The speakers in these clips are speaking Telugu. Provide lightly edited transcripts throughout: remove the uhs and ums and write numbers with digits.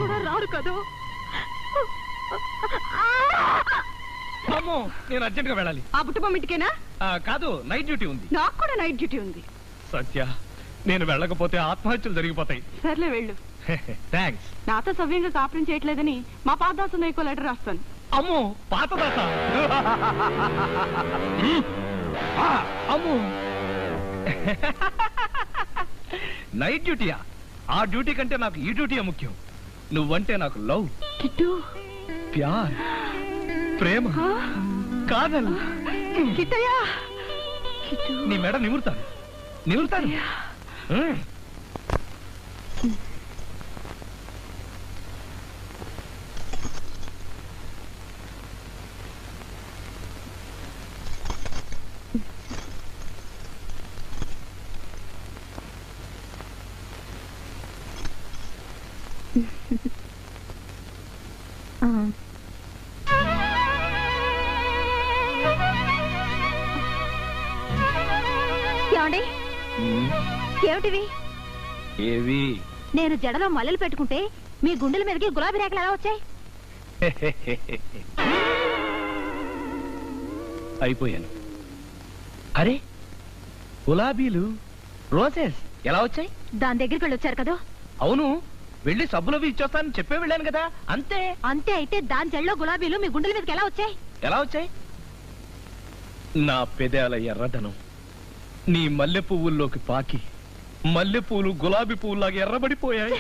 కూడా రారు కదా. అమ్మో, నేను అర్జెంట్ గా వెళ్ళాలి. ఆ బుట్టబొమ్మ ఇంటికేనా? కాదు, నైట్ డ్యూటీ ఉంది. నాకు కూడా నైట్ డ్యూటీ ఉంది. సత్య, నేను వెళ్ళకపోతే ఆత్మహత్యలు జరిగిపోతాయి. సర్లే వెళ్ళు. థ్యాంక్స్. నాతో సవ్యంగా కాపురం చేయట్లేదని మా పాతదాసు నీకో లెటర్ రాస్తాను. అమ్మో, పాతదాస. అమ్మో, నైట్ డ్యూటీయా? ఆ డ్యూటీ కంటే నాకు ఈ డ్యూటీ ముఖ్యం. నువ్వంటే నాకు లవ్, కిట్టు, ప్యార్, ప్రేమ, కాదల్. కిట్టయ్యా, నీ మెడ నిమురుతాను. ఏమండి, ఏమిటివి? ఏవి? నేను జడలో మల్లెలు పెట్టుకుంటే మీ గుండెల మీదకి గులాబీ రేఖలు ఎలా వచ్చాయి? అయిపోయాను. అరే, గులాబీలు, రోజెస్ ఎలా వచ్చాయి? దాని దగ్గరికి వెళ్ళి వచ్చారు కదా. అవును, వెళ్ళి సబ్బులవి ఇచ్చేస్తానని చెప్పే వెళ్ళాను కదా. అంతే. అంతే అయితే దాని జడలో గులాబీలు మీ గుండెల మీదకి ఎలా వచ్చాయి? ఎలా వచ్చాయి? నా పెదాల ఎర్రదనం నీ మల్లె పువ్వుల్లోకి పాకి మల్లె పూలు గులాబీ పువ్వులాగా ఎర్రబడిపోయాయి.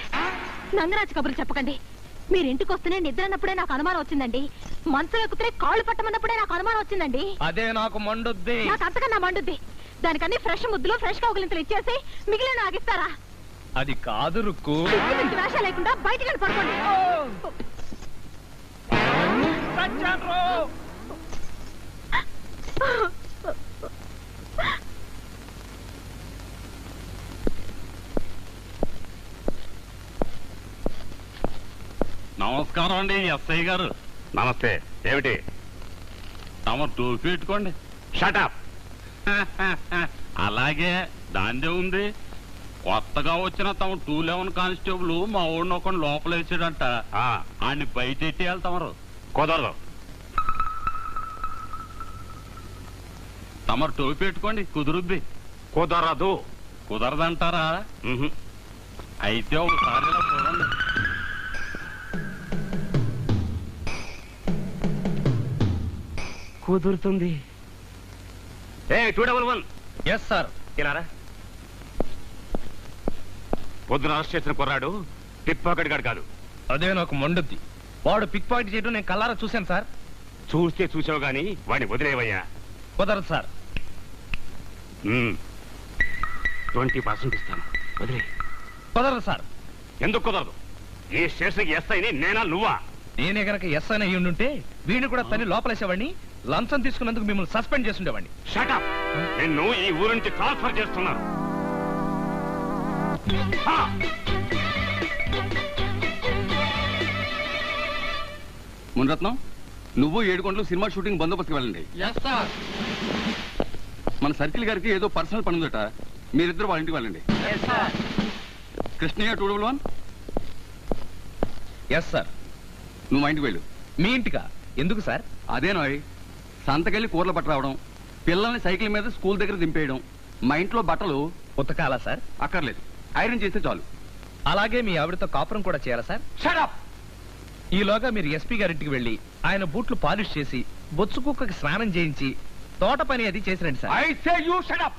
నంగరాజు కబుర్లు చెప్పకండి. మీరు ఇంటికి వస్తేనే నిద్ర అన్నప్పుడే నాకు అనుమానం వచ్చిందండి. మనసు ఎక్కుతే కాళ్ళు పట్టమన్నప్పుడే నాకు అనుమానం వచ్చిందండి. అదే నాకు మండుద్ది. నాకు అంతకన్నా మండుద్ది. దానికన్నీ ఫ్రెష్ ముద్దులు, ఫ్రెష్ కౌగిలింతలు ఇచ్చేసి మిగిలిన ఆగిస్తారా? అది కాదు రుక్కు. వేష లేకుండా బయటికి వెళ్ళి పడుకోండి. నమస్కారం అండి ఎస్ఐ గారు. నమస్తే. ఏమిటి? తమ టోపీ పెట్టుకోండి. షటప్. అలాగే దాందే ఉంది. కొత్తగా వచ్చిన తమ 211 కానిస్టేబుల్ మా ఊడిని ఒక లోపల వేసాడంట. ఆడిని బయట ఎట్టేయాలి తమరు. కుదరదు. తమరు టోపీ పెట్టుకోండి, కుదురుద్ది. కుదరదు. కుదరదంటారా? అయితే ఒకసారి ఇలా చూడండి. కుదురుతుంది. ఏ 211. Yes sir. ఇలారా. పొద్దున అరెస్ట్ చేసిన కుర్రాడు పిక్ పాకెట్ గాడు కాదు. అదే నాకు మండుద్ది. వాడు పిక్ పాకెట్ చేయడం నేను కల్లారా చూశాను సార్. చూస్తే చూసావు గాని వాడిని వదిలేవయ్యా. కుదరదు సార్. 20% ఇస్తాను, వదిలే. కుదరదు సార్. ఎందుకు కుదరదు? ఈ స్టేషన్కి ఎస్ఐని నేనా నువ్వా? నేనే గనక ఎస్ అని అయ్యి ఉండుంటే వీడిని కూడా తన్ని లోపలేసేవాడిని. లంచం తీసుకున్నందుకు మిమ్మల్ని సస్పెండ్ చేస్తుండేవాడిని. షటప్. నిన్ను ఈ ఊరు నుంచి ట్రాన్స్ఫర్ చేస్తున్నారు. మునరత్నం, నువ్వు 7 గంటలు సినిమా షూటింగ్ బందోబస్తుకి వెళ్ళండి. మన సర్కిల్ గారికి ఏదో పర్సనల్ పని ఉందట. మీరిద్దరు వాళ్ళ ఇంటికి వెళ్ళండి. కృష్ణయ్య 211. Yes sir. నువ్వు మా ఇంటికి వెళ్ళు. మీ ఇంటికా? ఎందుకు సార్? అదేనోయ్, సంతకెళ్ళి కూరలు పట్ట రావడం, పిల్లల్ని సైకిల్ మీద స్కూల్ దగ్గర దింపేయడం, మా ఇంట్లో బట్టలు ఉతకాలా సార్? అక్కర్లేదు, ఐరన్ చేస్తే చాలు. అలాగే మీ ఆవిడతో కాపురం కూడా చేయాలా సార్? షటప్. ఈలోగా మీరు ఎస్పీ గారింటికి వెళ్ళి ఆయన బూట్లు పాలిష్ చేసి బొచ్చు కుక్కకి స్నానం చేయించి తోట పని అది చేసిరండి sir. I say you shut up.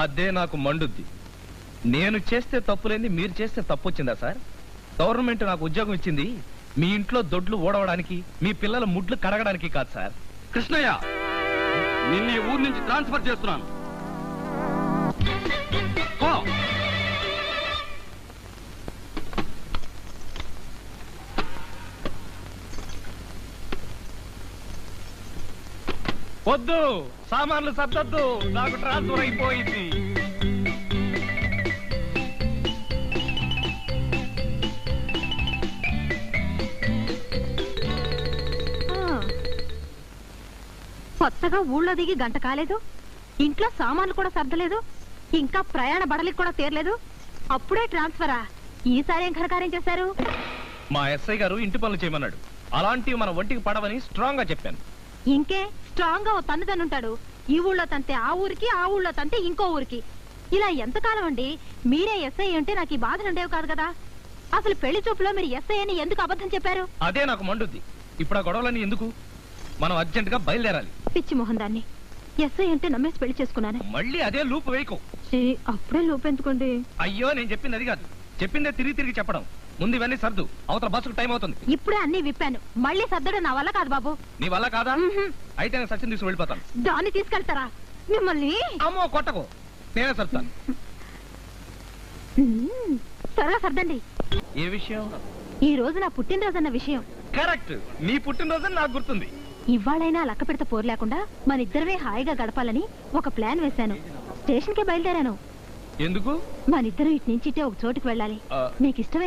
అదే నాకు మండుద్ది. నేను చేస్తే తప్పులేంది మీరు చేస్తే తప్పు వచ్చిందా సార్? గవర్నమెంట్ నాకు ఉద్యోగం ఇచ్చింది మీ ఇంట్లో దొడ్లు ఓడవడానికి, మీ పిల్లల ముడ్లు కడగడానికి కాదు సార్. కృష్ణయ్య, నిన్ను ఈ ఊరు నుంచి ట్రాన్స్ఫర్ చేస్తున్నాను. వద్దు, సామాన్లు సర్దొద్దు, నాకు ట్రాన్స్ఫర్ అయిపోయింది. కొత్తగా ఊళ్ళో దిగి గంట కాలేదు, ఇంట్లో సామాన్లు కూడా సర్దలేదు, ఇంకా ప్రయాణ బడలికి కూడా తీరలేదు, అప్పుడే ట్రాన్స్ఫరా? ఈసారి ఏం ఘనకార్యం చేశారు? మా ఎస్ఐ గారు ఇంటి పనులు చేయమన్నాడు. అలాంటివి మన ఒంటికి పడవని స్ట్రాంగ్ గా చెప్పాను. ఇంకే స్ట్రాంగ్ గా ఓ తన్ను తన్నుంటాడు. ఈ ఊళ్ళో తంతే ఆ ఊరికి, ఆ ఊళ్ళో తంతే ఇంకో ఊరికి. ఇలా ఎంతకాలం అండి? మీరే ఎస్ఐ అంటే నాకు ఈ బాధలు ఉండేవి కాదు కదా. అసలు పెళ్లి చూపులో మీరు ఎస్ఐ అని ఎందుకు అబద్ధం చెప్పారు? అదే నాకు మండుద్ది. ఇప్పుడు ఆ గొడవలన్నీ ఎందుకు? మనం అర్జెంట్ గా బయలుదేరాలి. పిచ్చి మొహం దాన్ని. ఎస్ఐ అంటే నమ్మేసి పెళ్లి చేసుకున్నాను. మళ్ళీ అదే లూప్ వేయకు. అప్పుడే లోపెందుకోండి. అయ్యో, నేను చెప్పింది అది కాదు. చెప్పిందే తిరిగి తిరిగి చెప్పడం. ముందు ఇవన్నీ సర్దు, అవతల బస్సుకు టైం అవుతుంది. ఇప్పుడే అన్ని విప్పాను. మళ్ళీ సర్దడం నా వల్ల కాదు బాబు. నీ వల్ల కాదా? అయితే నేను సచిన్ తీసుకుని వెళ్ళిపోతాను. దాన్ని తీసుకెళ్తారా మిమ్మల్ని? అమ్మో, కొట్టకు, నేనే సర్తాను. త్వరగా సర్దండి. ఏ విషయం? ఈ రోజు నా పుట్టినరోజు అన్న విషయం. కరెక్ట్, నీ పుట్టినరోజు నాకు గుర్తుంది. ఇవాళైనా లక్క పెడత పోరు లేకుండా మన ఇద్దరమే హాయిగా గడపాలని ఒక ప్లాన్ వేశాను. స్టేషన్ కే బయలుదేరాను. ఎందుకు? మన ఇద్దరం ఇటు నుంచి ఇటే ఒక చోటుకు వెళ్ళాలి. ఆ. మీకు ఇష్టమైన